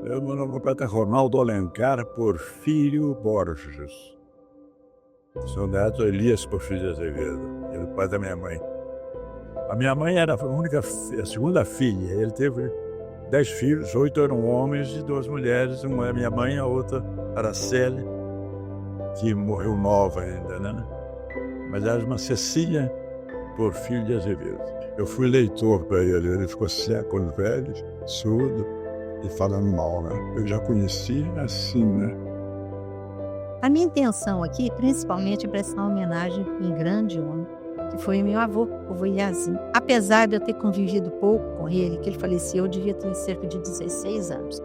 Meu nome completo é Ronaldo Alencar Porfírio Borges. Sou neto Elias Porfírio de Azevedo, ele é o pai da minha mãe. A minha mãe era a segunda filha. Ele teve 10 filhos, 8 eram homens e 2 mulheres. Uma é minha mãe, a outra Araceli, que morreu nova ainda, né? Mas era uma Cecília Porfírio de Azevedo. Eu fui leitor para ele ficou séculos velho, surdo e falando mal, né? Eu já conheci assim, né? A minha intenção aqui, principalmente, é prestar uma homenagem em grande honra, que foi meu avô, o vô Iazinho. Apesar de eu ter convivido pouco com ele, que ele faleceu, eu devia ter cerca de 16 anos.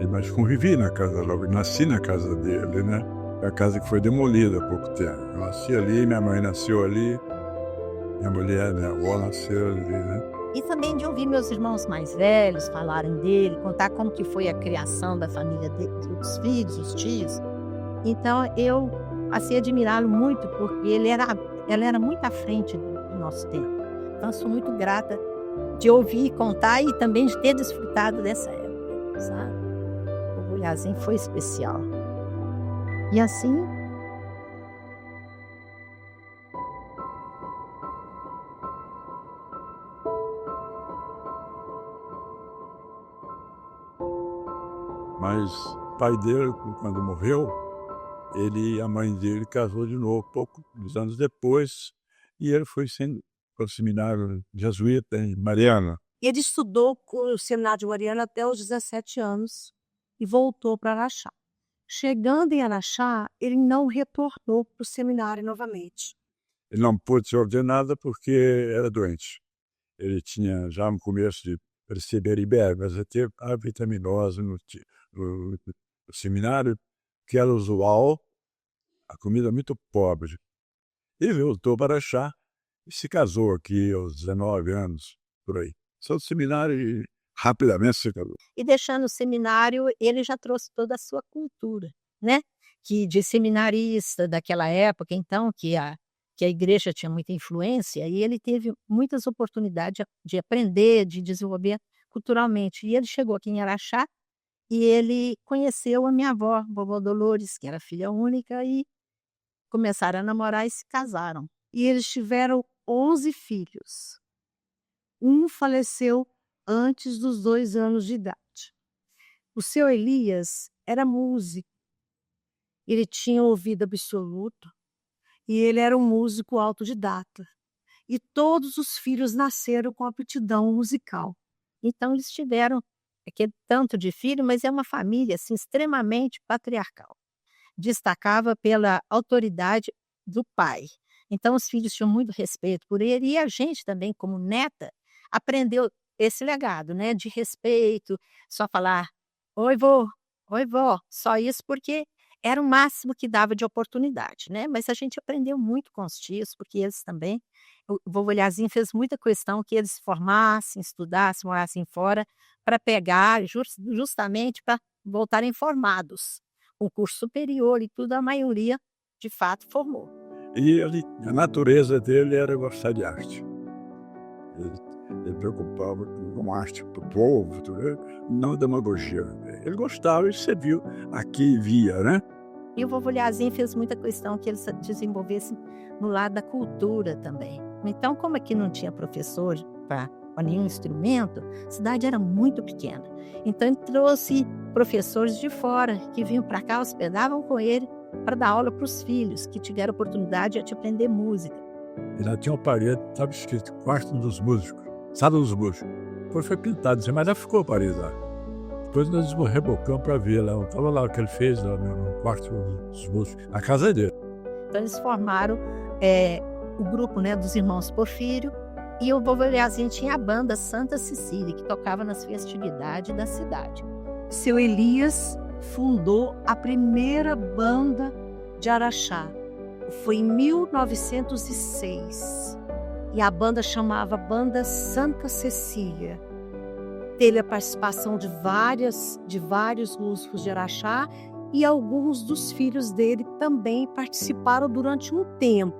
Mas convivi na casa logo, nasci na casa dele, né? A casa que foi demolida há pouco tempo. Eu nasci ali, minha mãe nasceu ali, minha mulher, minha avó nasceu ali, né? E também de ouvir meus irmãos mais velhos falarem dele, contar como que foi a criação da família dele, dos filhos, os tios. Então, eu passei a admirá-lo muito, porque ele era muito à frente do nosso tempo. Então, sou muito grata de ouvir, contar e também de ter desfrutado dessa época, sabe? O vô Iazinho foi especial. E assim, Mas o pai dele, quando morreu, a mãe dele casou de novo, poucos anos depois, e ele foi para o seminário jesuíta em Mariana. Ele estudou com o seminário de Mariana até os 17 anos e voltou para Araxá. Chegando em Araxá, ele não retornou para o seminário novamente. Ele não pôde ser ordenado porque era doente. Ele tinha já no começo de perceber mas até a vitaminosa no seminário, que era usual, a comida muito pobre. E voltou para Araxá e se casou aqui aos 19 anos, por aí. Só do seminário e rapidamente se casou. e deixando o seminário, ele já trouxe toda a sua cultura, né? Que de seminarista daquela época, então, que a igreja tinha muita influência, e ele teve muitas oportunidades de aprender, de desenvolver culturalmente. E ele chegou aqui em Araxá e ele conheceu a minha avó, vovó Dolores, que era filha única, e começaram a namorar e se casaram. E eles tiveram 11 filhos. Um faleceu antes dos 2 anos de idade. O seu Elias era músico. Ele tinha ouvido absoluto e ele era um músico autodidata. E todos os filhos nasceram com aptidão musical. Então eles tiveram aquele tanto de filho, mas é uma família assim, extremamente patriarcal. Destacava pela autoridade do pai. Então os filhos tinham muito respeito por ele e a gente também, como neta, aprendeu esse legado, né, de respeito, só falar oi vó, só isso porque era o máximo que dava de oportunidade, né? Mas a gente aprendeu muito com os tios, porque eles também, o vovô Lhazinho fez muita questão que eles se formassem, estudassem, morassem fora, para pegar justamente para voltarem formados. O curso superior e tudo, a maioria, de fato, formou. E a natureza dele era gostar de arte. Ele preocupava com arte para o povo, não demagogia. Ele gostava e você viu, aqui via, né? E o vovô Lhazinho fez muita questão que eles se desenvolvessem no lado da cultura também. Então, como aqui não tinha professor para nenhum instrumento, a cidade era muito pequena. Então, ele trouxe professores de fora que vinham para cá, hospedavam com ele para dar aula para os filhos que tiveram oportunidade de aprender música. E lá tinha uma parede, estava escrito Quarto dos Músicos, Sala dos Músicos. Depois foi pintado, mas já ficou a parede lá. Depois nós rebocamos para ver lá. Estava lá o que ele fez lá no Quarto dos Músicos, a casa dele. Então eles formaram o grupo, né, dos irmãos Porfírio, e o vovô Lhazinho tinha a banda Santa Cecília, que tocava nas festividades da cidade. Seu Elias fundou a primeira banda de Araxá. Foi em 1906 e a banda chamava Banda Santa Cecília. Teve a participação de vários músicos de Araxá e alguns dos filhos dele também participaram durante um tempo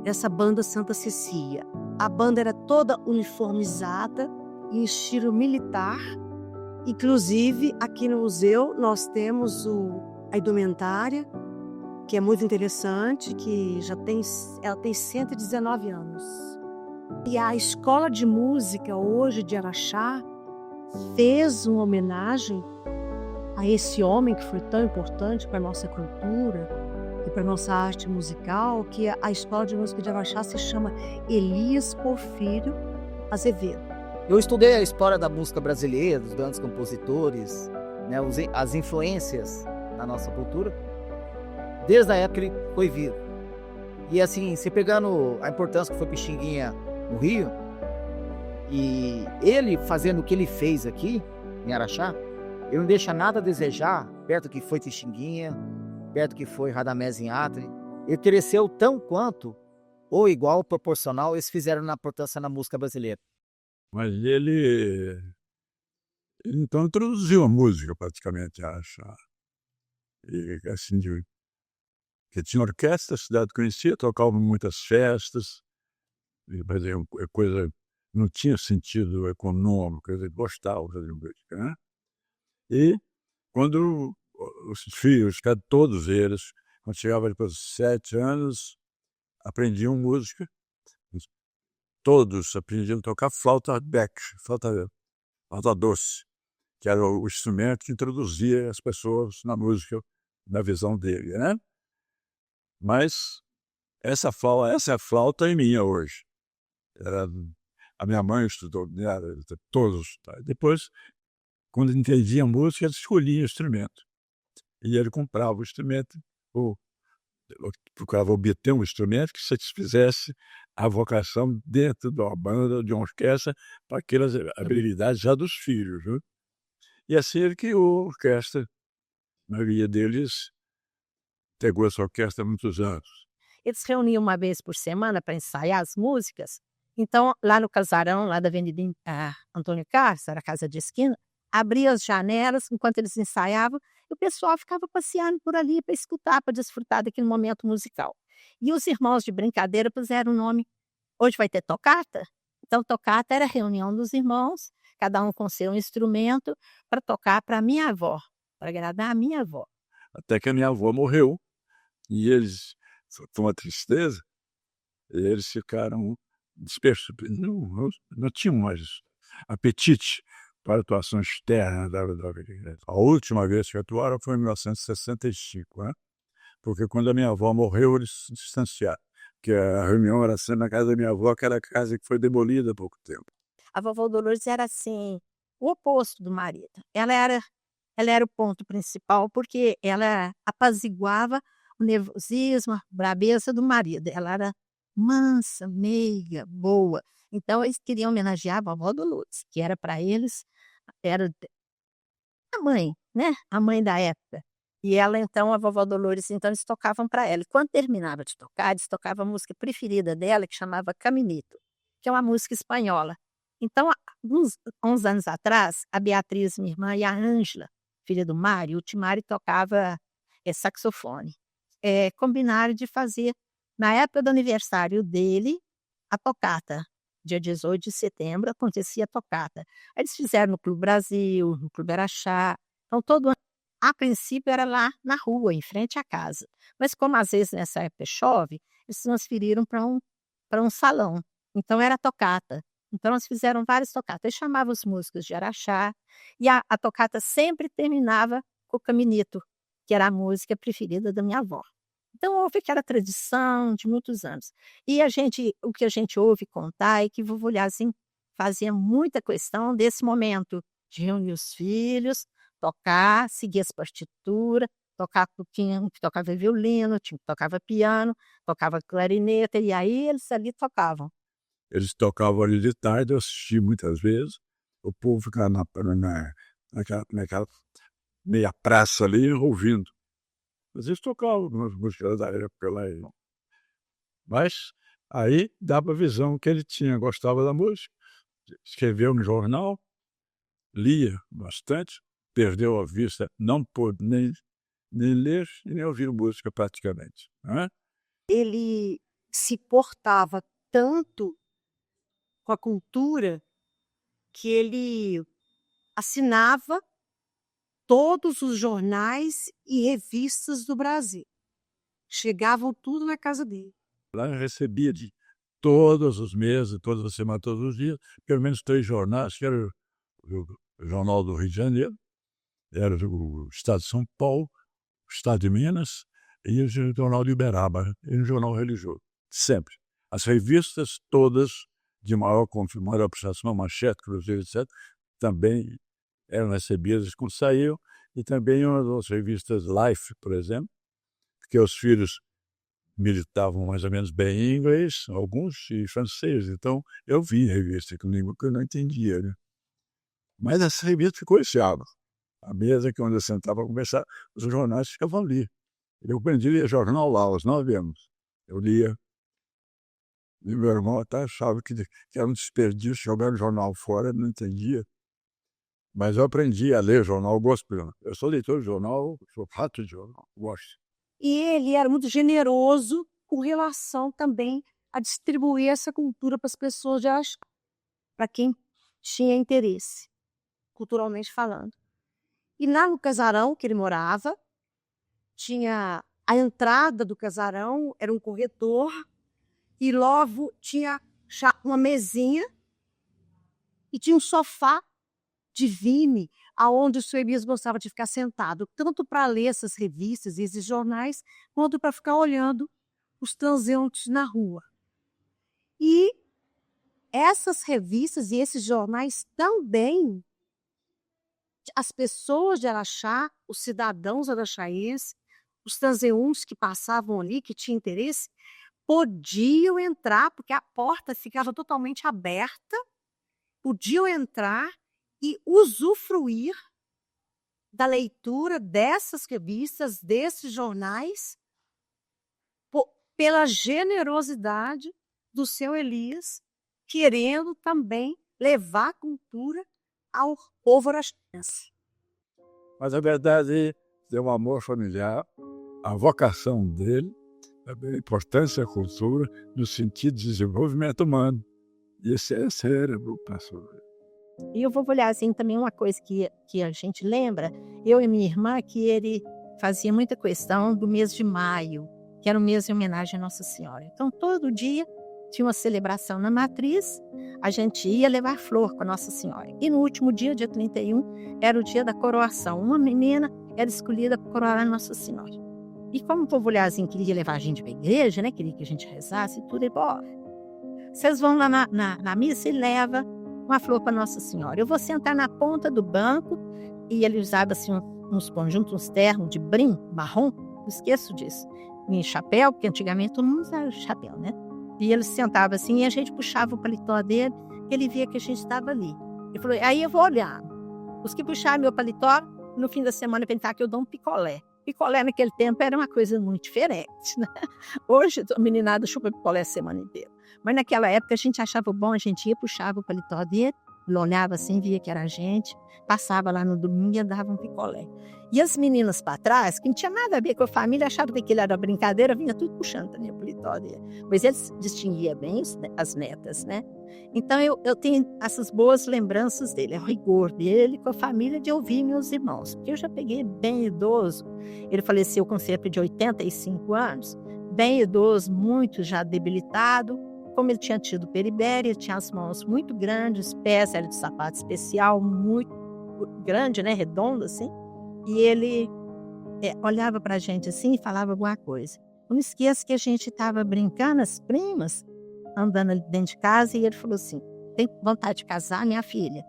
dessa Banda Santa Cecília. A banda era toda uniformizada em estilo militar. Inclusive, aqui no museu nós temos a indumentária, que é muito interessante, que ela tem 119 anos. E a Escola de Música hoje de Araxá fez uma homenagem a esse homem que foi tão importante para a nossa cultura e para a nossa arte musical, que a Escola de Música de Araxá se chama Elias Porfírio Azevedo. Eu estudei a história da música brasileira, dos grandes compositores, né, as influências na nossa cultura, desde a época que ele foi vivo. E assim, se pegando a importância que foi Pixinguinha no Rio, e ele fazendo o que ele fez aqui, em Araxá, ele não deixa nada a desejar, perto que foi Pixinguinha, perto que foi Radamés Inhatri. Ele cresceu tão quanto, ou igual, proporcional, eles fizeram na importância na música brasileira. Mas ele então introduziu a música praticamente, acho. E assim, que tinha orquestra, a cidade conhecia, tocava em muitas festas, e fazia coisa, não tinha sentido econômico, quer dizer, gostava de fazer música, né? E quando os filhos, todos eles, quando chegavam depois de 7 anos, aprendiam música. Todos aprendiam a tocar flauta Beck, flauta doce, que era o instrumento que introduzia as pessoas na música, na visão dele, né? Mas essa é a flauta minha hoje. A minha mãe estudou, né, todos. Tá? Depois, quando entendia a música, ele escolhia o instrumento. E ele comprava o instrumento, ou procurava obter um instrumento que satisfizesse a vocação dentro de uma banda, de uma orquestra, para aquelas habilidades já dos filhos. Né? E assim ele criou a orquestra. A maioria deles pegou essa orquestra há muitos anos. Eles se reuniam uma vez por semana para ensaiar as músicas. Então, lá no casarão, lá da Avenida Antônio Carlos, era a casa de esquina, abria as janelas enquanto eles ensaiavam e o pessoal ficava passeando por ali para escutar, para desfrutar daquele momento musical. E os irmãos de brincadeira puseram o nome, hoje vai ter tocata? Então, tocata era a reunião dos irmãos, cada um com seu instrumento, para tocar para a minha avó, para agradar a minha avó. Até que a minha avó morreu, e eles, foi uma tristeza, e eles ficaram dispersos, não tinham mais apetite para atuação externa da igreja. A última vez que atuaram foi em 1965, né? Porque quando a minha avó morreu, eles se distanciaram. Porque a reunião era sempre na casa da minha avó, que era a casa que foi demolida há pouco tempo. A vovó Dolores era assim, o oposto do marido. Ela era o ponto principal, porque ela apaziguava o nervosismo, a brabeza do marido. Ela era mansa, meiga, boa. Então, eles queriam homenagear a vovó Dolores, que era para eles, era a mãe, né? A mãe da época. E ela, então, a vovó Dolores, então, eles tocavam para ela. E quando terminava de tocar, eles tocavam a música preferida dela, que chamava Caminito, que é uma música espanhola. Então, uns anos atrás, a Beatriz, minha irmã, e a Ângela, filha do Mário, o Timário tocava saxofone. Combinaram de fazer, na época do aniversário dele, a tocata. Dia 18 de setembro acontecia a tocata. Aí eles fizeram no Clube Brasil, no Clube Araxá. Então, todo ano, a princípio, era lá na rua, em frente à casa. Mas como às vezes nessa época chove, eles transferiram para um salão. Então, era tocata. Então, eles fizeram várias tocatas. Eles chamavam os músicos de Araxá. E a tocata sempre terminava com o Caminito, que era a música preferida da minha avó. Então, houve aquela tradição de muitos anos. E o que a gente ouve contar é que vovô Lhazim fazia muita questão desse momento de reunir os filhos, tocar, seguir as partituras, tocar tinha um que tocava violino, tinha um que tocava piano, tocava clarineta, e aí eles ali tocavam. Eles tocavam ali de tarde, eu assisti muitas vezes, o povo ficava naquela meia praça ali ouvindo. Às vezes tocava algumas músicas da época lá. Mas aí dava a visão que ele tinha, gostava da música, escreveu no jornal, lia bastante, perdeu a vista, não pôde nem ler e nem ouvir música praticamente, não é? Ele se portava tanto com a cultura que ele assinava todos os jornais e revistas do Brasil. Chegavam tudo na casa dele. Lá eu recebia de todos os meses, todas as semanas, todos os dias, pelo menos 3 jornais, que era o Jornal do Rio de Janeiro, era o Estado de São Paulo, o Estado de Minas e o Jornal de Uberaba, e o Jornal Religioso, sempre. As revistas todas de maior prestação, Manchete, Cruzeiro, etc., também eram recebidas quando saíam, e também as revistas Life, por exemplo, porque os filhos militavam mais ou menos bem em inglês, alguns, e francês. Então, eu vi revista com língua que eu não entendia, né? Mas essa revista ficou esse ano. A mesa que onde eu sentava a conversar, os jornais ficavam ali. Eu aprendi a ler jornal lá aos 9 anos. Eu lia. E meu irmão até achava que era um desperdício jogar o jornal fora, não entendia. Mas eu aprendi a ler jornal, eu gosto. Eu sou leitor de jornal, sou rato de jornal, gosto. E ele era muito generoso com relação também a distribuir essa cultura para as pessoas de Araxá, para quem tinha interesse, culturalmente falando. E lá no casarão que ele morava, tinha a entrada do casarão, era um corredor, e logo tinha uma mesinha e tinha um sofá de vime, aonde o seu Elias gostava de ficar sentado, tanto para ler essas revistas e esses jornais, quanto para ficar olhando os transeuntes na rua. E essas revistas e esses jornais também, as pessoas de Araxá, os cidadãos araxaenses, os transeuntes que passavam ali, que tinham interesse, podiam entrar, porque a porta ficava totalmente aberta, podiam entrar e usufruir da leitura dessas revistas, desses jornais, pela generosidade do seu Elias, querendo também levar a cultura ao povo araxaense. Mas a verdade é um amor familiar, a vocação dele, a importância da cultura no sentido de desenvolvimento humano. E esse é cérebro, pastor. E eu vou olhar assim também uma coisa que a gente lembra, eu e minha irmã, que ele fazia muita questão do mês de maio, que era um mês de homenagem à Nossa Senhora. Então, todo dia tinha uma celebração na matriz, a gente ia levar flor com a Nossa Senhora. E no último dia, dia 31, era o dia da coroação. Uma menina era escolhida para coroar a Nossa Senhora. E como o povo olhazinho queria levar a gente para a igreja, né? Queria que a gente rezasse e tudo, ele falou, vocês vão lá na missa e leva uma flor para Nossa Senhora. Eu vou sentar na ponta do banco, e ele usava assim uns conjuntos, uns ternos de brim marrom, não esqueço disso, em chapéu, porque antigamente todo mundo usava chapéu, né? E ele sentava assim, e a gente puxava o paletó dele, ele via que a gente estava ali. Ele falou, aí eu vou olhar. Os que puxaram meu paletó, no fim da semana, pensar que eu dou um picolé. Picolé naquele tempo era uma coisa muito diferente, né? Hoje a meninada chupa picolé a semana inteira. Mas naquela época a gente achava bom, a gente ia, puxava o paletó dele, ele olhava assim, via que era a gente, passava lá no domingo e dava um picolé. E as meninas para trás, que não tinha nada a ver com a família, achavam que aquilo era brincadeira, vinha tudo puxando também o paletó dele. Mas eles distinguiam bem as netas, né? Então eu tenho essas boas lembranças dele, o rigor dele com a família, de ouvir meus irmãos. Porque eu já peguei bem idoso, ele faleceu com cerca de 85 anos, bem idoso, muito já debilitado. Como ele tinha tido peribéria, tinha as mãos muito grandes, os pés eram de sapato especial, muito grande, né, redondo assim. E ele olhava para a gente assim e falava alguma coisa. Não esqueça que a gente estava brincando, as primas, andando ali dentro de casa, e ele falou assim, tem vontade de casar, minha filha?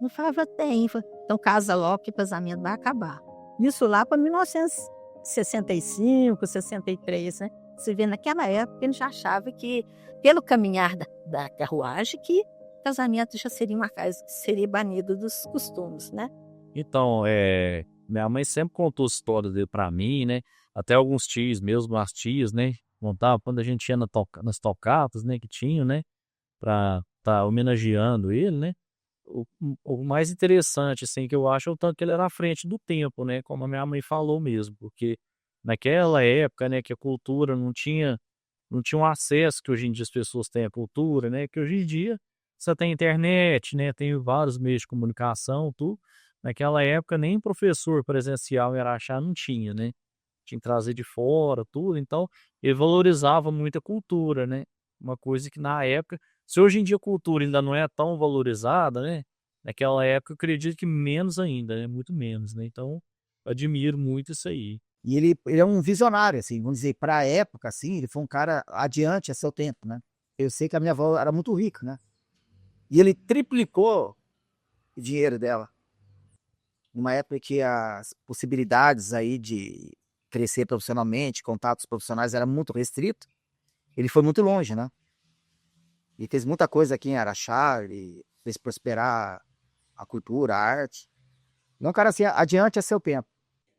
Eu falava, tem. Então casa logo que o casamento vai acabar. Isso lá para 1965, 63, né? Você vê, naquela época ele já achava que, pelo caminhar da carruagem, que casamento já seria uma coisa que seria banido dos costumes, né? Então, minha mãe sempre contou histórias dele para mim, né? até alguns tios mesmo, as tias, né, montavam quando a gente ia nas tocatas, né, que tinham, né, para estar homenageando ele, né. O mais interessante, assim, que eu acho é o tanto que ele era à frente do tempo, né, como a minha mãe falou mesmo, porque naquela época, né, que a cultura não tinha um acesso que hoje em dia as pessoas têm à cultura, né, que hoje em dia você tem internet, né, tem vários meios de comunicação, tudo. Naquela época nem professor presencial em Araxá não tinha, né, tinha que trazer de fora, tudo, então ele valorizava muito a cultura, né, uma coisa que na época se hoje em dia a cultura ainda não é tão valorizada, né, naquela época eu acredito que menos ainda, né, muito menos, né, então eu admiro muito isso aí. E ele é um visionário, assim, vamos dizer, para a época, assim, ele foi um cara adiante a seu tempo, né. Eu sei que a minha avó era muito rica, né, e ele triplicou o dinheiro dela, numa época que as possibilidades aí de crescer profissionalmente, contatos profissionais era muito restrito, ele foi muito longe, né. E fez muita coisa aqui em Araxá, ele fez prosperar a cultura, a arte. Não, cara, assim, adiante a seu tempo.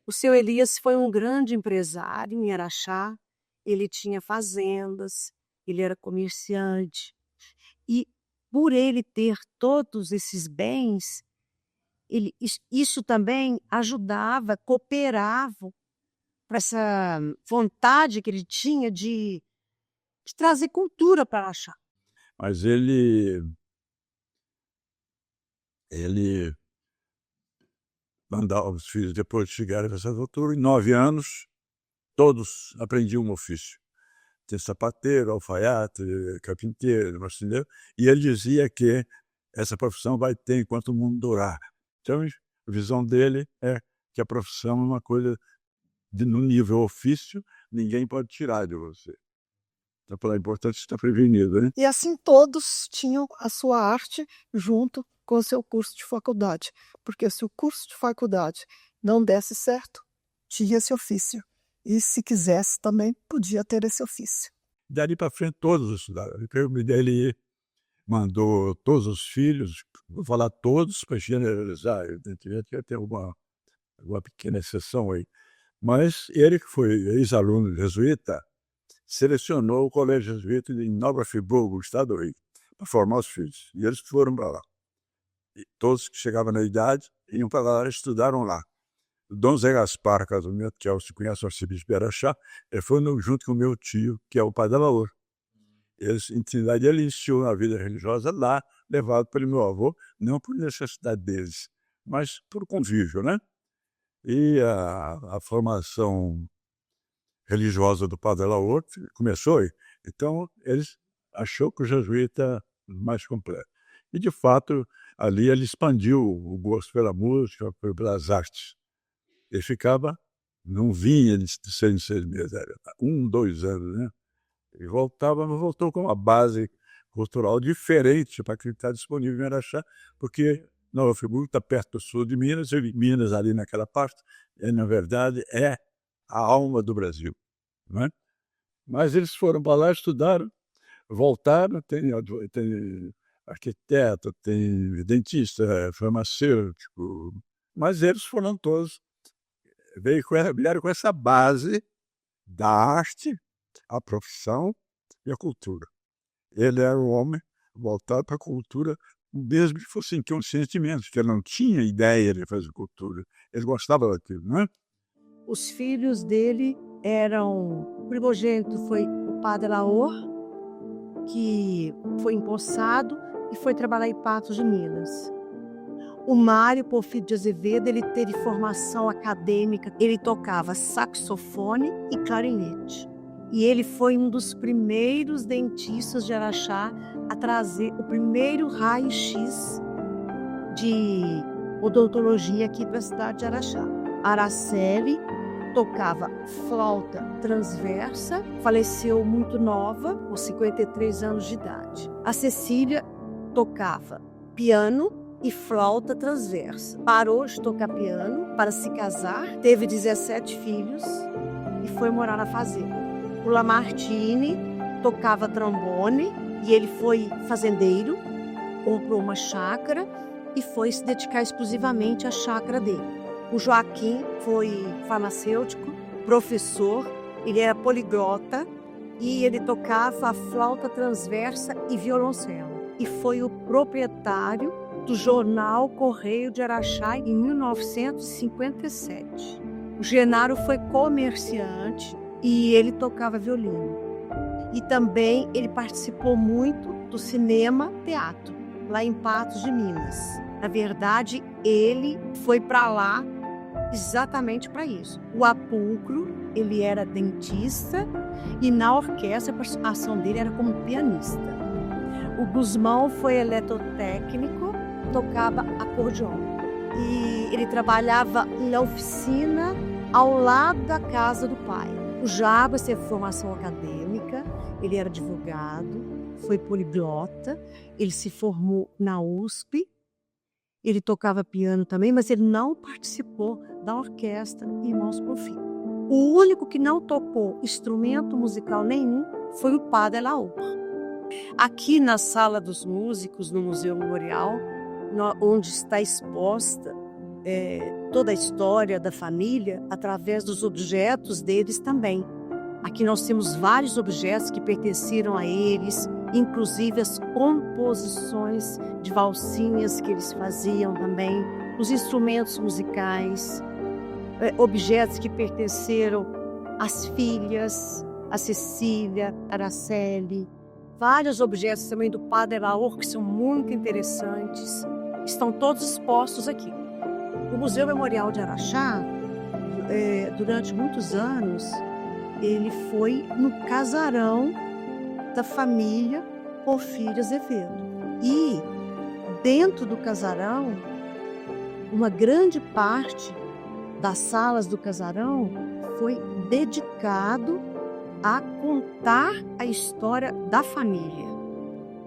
O seu Elias foi um grande empresário em Araxá, ele tinha fazendas, ele era comerciante. E por ele ter todos esses bens, isso também ajudava, cooperava para essa vontade que ele tinha de trazer cultura para Araxá. Mas ele mandava os filhos, depois de chegarem a certa altura, em 9 anos, todos aprendiam um ofício. Tinha sapateiro, alfaiate, carpinteiro, marceneiro, e ele dizia que essa profissão vai ter enquanto o mundo durar. Então, a visão dele é que a profissão é uma coisa no nível ofício, ninguém pode tirar de você. Então, é importante estar prevenido, né? E assim todos tinham a sua arte junto com o seu curso de faculdade, porque se o curso de faculdade não desse certo, tinha esse ofício. E se quisesse também, podia ter esse ofício. Dali para frente todos estudaram. Ele mandou todos os filhos, vou falar todos para generalizar, evidentemente ia ter alguma pequena exceção aí, mas ele que foi ex-aluno jesuíta, selecionou o colégio jesuíta em Nova Friburgo, Estado do Rio, para formar os filhos, e eles foram para lá. E todos que chegavam na idade iam para lá, estudaram lá. O Dom Zé Gaspar Casamento, que se conhece o arcebispo de Araxá, ele foi junto com o meu tio, que é o Padre Laor. Ele iniciou na vida religiosa lá, levado pelo meu avô, não por necessidade deles, mas por convívio, né? E a formação religiosa do Padre Laor começou aí. Então, eles achou que o jesuíta mais completo. E, de fato, ali ele expandiu o gosto pela música, pelas artes. Ele não vinha de 6 em 6 meses, era 1, 2 anos, né? E voltou com uma base cultural diferente para quem está disponível em Araxá, porque Nova Friburgo está perto do sul de Minas, e Minas ali naquela parte, na verdade, é a alma do Brasil, não é? Mas eles foram para lá, estudaram, voltaram, tem arquiteto, tem dentista, farmacêutico, mas eles foram todos, vieram com essa base da arte, a profissão e a cultura. Ele era um homem voltado para a cultura, mesmo que fosse inconscientemente, que ele não tinha ideia de fazer cultura. Ele gostava daquilo, não é? Os filhos dele eram... O primogênito foi o Padre Laor, que foi empossado e foi trabalhar em Patos de Minas. O Mário Porfírio de Azevedo, ele teve formação acadêmica, ele tocava saxofone e clarinete. E ele foi um dos primeiros dentistas de Araxá a trazer o primeiro raio-x de odontologia aqui para a cidade de Araxá. Araceli tocava flauta transversa, faleceu muito nova, com 53 anos de idade. A Cecília tocava piano e flauta transversa. Parou de tocar piano para se casar, teve 17 filhos e foi morar na fazenda. O Lamartine tocava trombone e ele foi fazendeiro, comprou uma chácara e foi se dedicar exclusivamente à chácara dele. O Joaquim foi farmacêutico, professor, ele era poliglota e ele tocava a flauta transversa e violoncelo. E foi o proprietário do jornal Correio de Araxá em 1957. O Genaro foi comerciante e ele tocava violino. E também ele participou muito do cinema-teatro, lá em Patos de Minas. Na verdade, ele foi para lá exatamente para isso. O Apulcro, ele era dentista e na orquestra a participação dele era como pianista. O Guzmão foi eletrotécnico, tocava acordeon. E ele trabalhava na oficina ao lado da casa do pai. O Jarbas teve formação acadêmica, ele era advogado, foi poliglota, ele se formou na USP, ele tocava piano também, mas ele não participou da orquestra Irmãos Porfírio. O único que não tocou instrumento musical nenhum foi o padre Laor. Aqui na Sala dos Músicos, no Museu Memorial, onde está exposta toda a história da família através dos objetos deles também. Aqui nós temos vários objetos que pertenceram a eles, inclusive as composições de valsinhas que eles faziam também, os instrumentos musicais, objetos que pertenceram às filhas, a Cecília, Araceli, vários objetos também do padre Laor que são muito interessantes, estão todos expostos aqui. O Museu Memorial de Araxá, durante muitos anos, ele foi no casarão da família Porfírio Azevedo. E dentro do casarão, uma grande parte das salas do casarão foi dedicado a contar a história da família.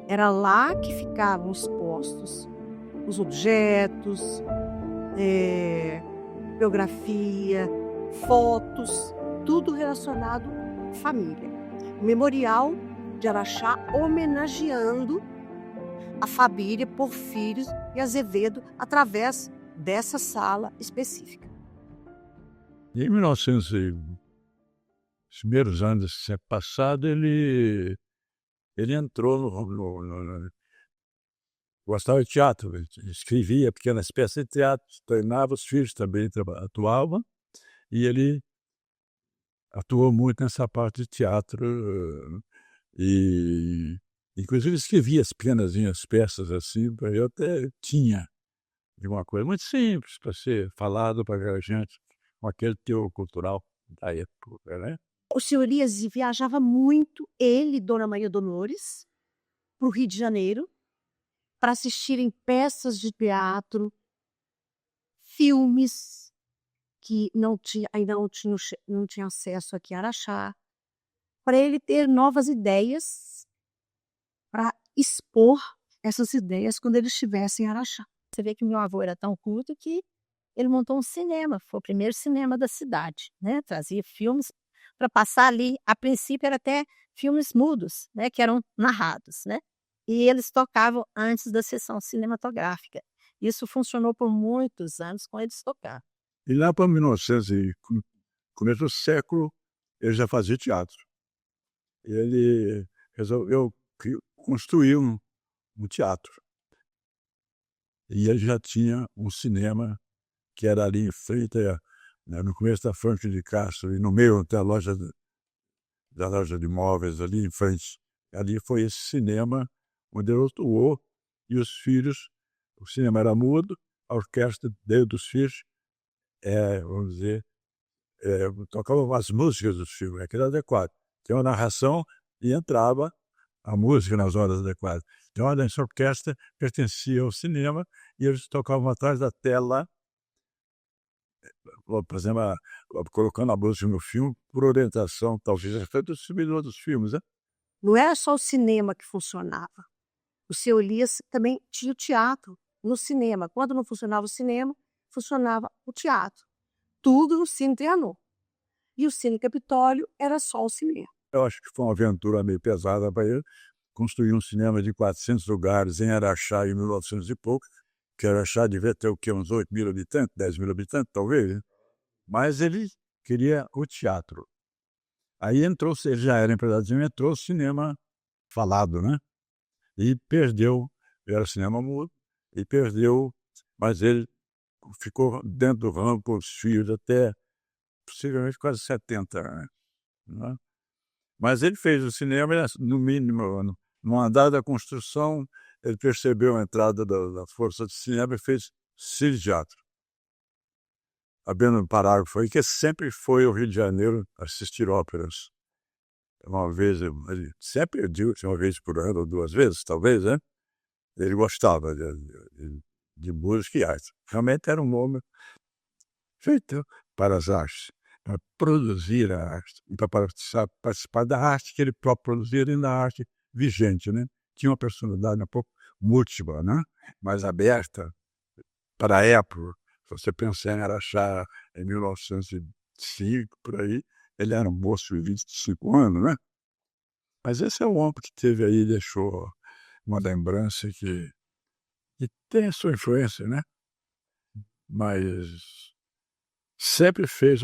Era lá que ficavam expostos os objetos, biografia, fotos, tudo relacionado à família. O Memorial de Araxá homenageando a família Porfírio e Azevedo através dessa sala específica. Em 1900, os primeiros anos do século passado, ele entrou gostava de teatro, escrevia pequenas peças de teatro, treinava, os filhos também atuavam, e ele atuou muito nessa parte de teatro, e inclusive escrevia as pequenas peças assim, eu até tinha de uma coisa muito simples para ser falado para a gente, com aquele teor cultural da época, né? O senhor Elias viajava muito, ele e Dona Maria Dolores, para o Rio de Janeiro, para assistirem peças de teatro, filmes que ainda não tinha acesso aqui em Araxá, para ele ter novas ideias para expor essas ideias quando ele estivesse em Araxá. Você vê que meu avô era tão culto que ele montou um cinema, foi o primeiro cinema da cidade, né? Trazia filmes para passar ali, a princípio era até filmes mudos, né? Que eram narrados, né? E eles tocavam antes da sessão cinematográfica. Isso funcionou por muitos anos com eles tocar. E lá para 1900, começo do século, ele já fazia teatro. Ele resolveu construir um teatro. E ele já tinha um cinema que era ali em frente, no começo da Franco de Castro, e no meio da loja de imóveis, ali em frente. Ali foi esse cinema onde ele atuou, e os filhos, o cinema era mudo, a orquestra dele dos filhos, vamos dizer, tocavam as músicas dos filmes, aquilo era adequado. Tem uma narração e entrava a música nas horas adequadas. Então, essa orquestra pertencia ao cinema e eles tocavam atrás da tela, por exemplo, colocando a música no filme por orientação, talvez, até do distribuidor dos filmes, né? Não era só o cinema que funcionava. O seu Elias também tinha o teatro no cinema. Quando não funcionava o cinema, funcionava o teatro. Tudo no Cine Trianon. E o Cine Capitólio era só o cinema. Eu acho que foi uma aventura meio pesada para ele construir um cinema de 400 lugares em Araxá em 1900 e pouco, que Araxá devia ter o quê? Uns 8 mil habitantes, 10 mil habitantes, talvez. Né? Mas ele queria o teatro. Aí ele já era empregado de cinema, entrou o cinema falado, né? E perdeu, era cinema mudo, e perdeu, mas ele ficou dentro do ramo com os filhos até possivelmente quase 70 anos, né? Mas ele fez o cinema, no mínimo, no andar da construção, ele percebeu a entrada da força do cinema e fez cine teatro. Abrindo um parágrafo aí, que sempre foi ao Rio de Janeiro assistir óperas. Uma vez, ele sempre, eu digo, uma vez por ano, ou 2 vezes, talvez, né? Ele gostava de música e arte. Realmente era um homem feito para as artes, para produzir a arte, e para participar da arte que ele próprio produzia e da arte vigente, né? Tinha uma personalidade um pouco múltipla, né? Mais aberta para a época. Se você pensar em Araxá em 1905, por aí, ele era um moço de 25 anos, né? Mas esse é o homem que teve aí, deixou uma lembrança que tem a sua influência, né? Mas sempre fez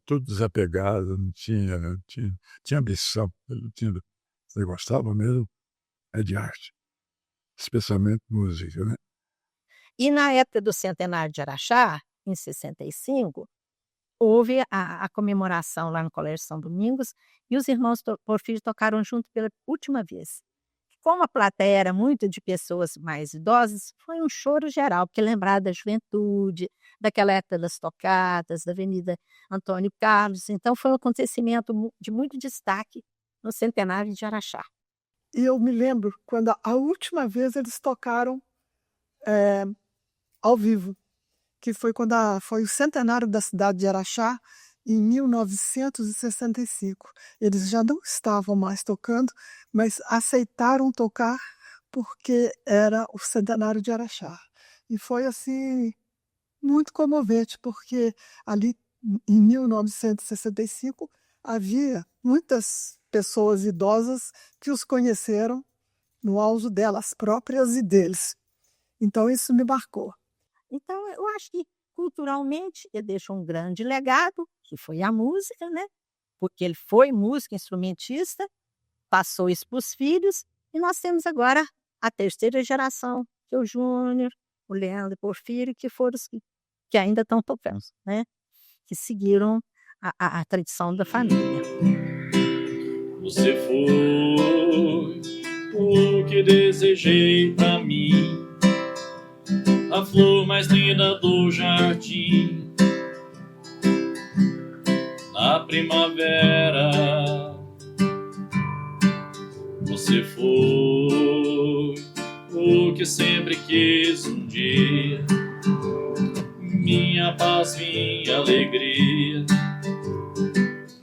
tudo desapegado, não tinha ambição. Ele gostava mesmo de arte, especialmente música, né? E na época do centenário de Araxá, em 65, houve a comemoração lá no Colégio São Domingos e os irmãos Porfírio tocaram junto pela última vez. Como a plateia era muito de pessoas mais idosas, foi um choro geral, porque lembrava da juventude, daquela época das tocatas, da Avenida Antônio Carlos. Então, foi um acontecimento de muito destaque no centenário de Araxá. E eu me lembro quando a última vez eles tocaram ao vivo, que foi quando foi o centenário da cidade de Araxá, em 1965. Eles já não estavam mais tocando, mas aceitaram tocar porque era o centenário de Araxá. E foi assim muito comovente, porque ali em 1965 havia muitas pessoas idosas que os conheceram no auge delas próprias e deles. Então isso me marcou. Então, eu acho que culturalmente ele deixou um grande legado, que foi a música, né? Porque ele foi músico, instrumentista, passou isso para os filhos, e nós temos agora a terceira geração, que é o Júnior, o Leandro e o Porfírio, que foram os que ainda estão tocando, né? Que seguiram a tradição da família. Você foi o que desejei pra mim, a flor mais linda do jardim, na primavera. Você foi o que sempre quis um dia, minha paz, minha alegria,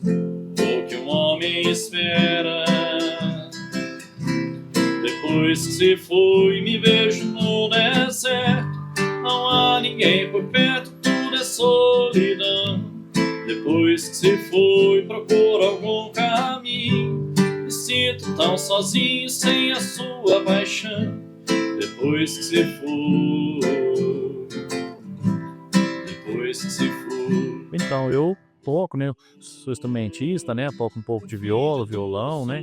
o que um homem espera. Depois que se foi, me vejo no deserto, não há ninguém por perto, tudo é solidão. Depois que se foi, procuro algum caminho, me sinto tão sozinho sem a sua paixão. Depois que se foi, depois que se foi. Então, eu toco, né? Sou instrumentista, né? Toco um pouco de viola, violão, né?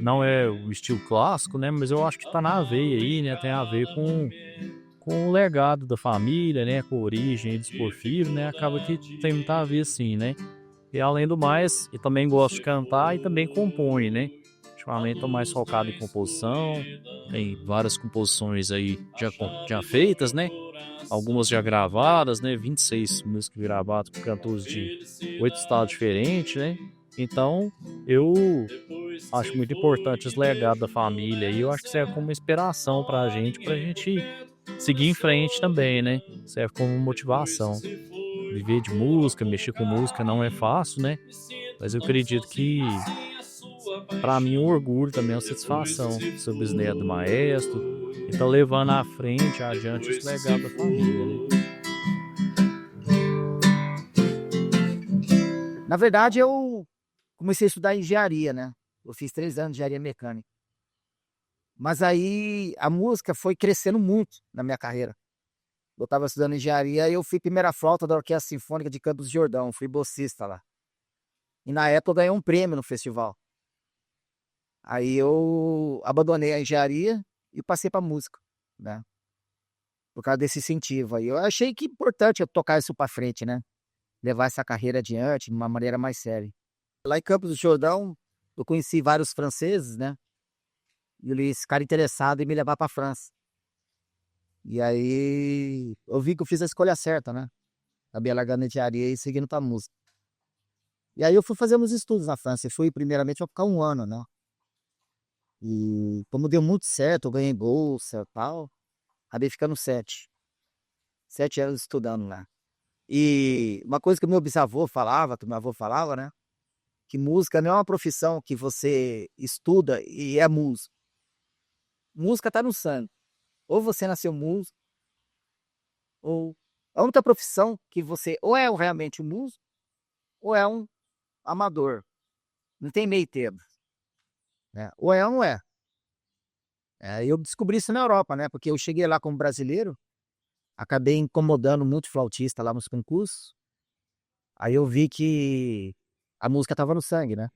Não é o estilo clássico, né? Mas eu acho que tá na veia aí, né? Tem a ver com o legado da família, né? Com a origem dos Porfírio, né? Acaba que tem muito a ver, sim, né? E além do mais, eu também gosto de cantar e também compõe, né? Ultimamente estou mais focado em composição, tem várias composições aí já feitas, né? Algumas já gravadas, né? 26 músicas gravadas por cantores de 8 estados diferentes, né? Então, eu acho muito importante esse legado da família e eu acho que serve como inspiração pra gente seguir em frente também, né? Serve como motivação. Viver de música, mexer com música não é fácil, né? Mas eu acredito que, pra mim, um orgulho também é uma satisfação ser o bisneto do maestro e tá levando à frente, adiante, esse legado da família, né? Na verdade, eu comecei a estudar engenharia, né? Eu fiz 3 anos de engenharia mecânica. Mas aí a música foi crescendo muito na minha carreira. Eu estava estudando engenharia e eu fui primeira flauta da Orquestra Sinfônica de Campos do Jordão, fui bolsista lá. E na época eu ganhei um prêmio no festival. Aí eu abandonei a engenharia e passei para música, né? Por causa desse incentivo aí. Eu achei que importante eu tocar isso para frente, né? Levar essa carreira adiante de uma maneira mais séria. Lá em Campos do Jordão, eu conheci vários franceses, né? E eles ficaram interessados em me levar para França. E aí eu vi que eu fiz a escolha certa, né? Acabei largando a engenharia e seguindo para música. E aí eu fui fazer uns estudos na França. E fui primeiramente para ficar um ano, né? E como deu muito certo, eu ganhei bolsa e tal, acabei ficando 7. 7 anos estudando lá. E uma coisa que o meu bisavô falava, que o meu avô falava, né? Que música não é uma profissão que você estuda e é músico. Música tá no sangue. Ou você nasceu músico, ou a única profissão que você ou é realmente um músico, ou é um amador. Não tem meio termo, né? Ou é ou não é. Eu descobri isso na Europa, né? Porque eu cheguei lá como brasileiro, acabei incomodando muito flautista lá nos concursos. Aí eu vi que a música tava no sangue, né?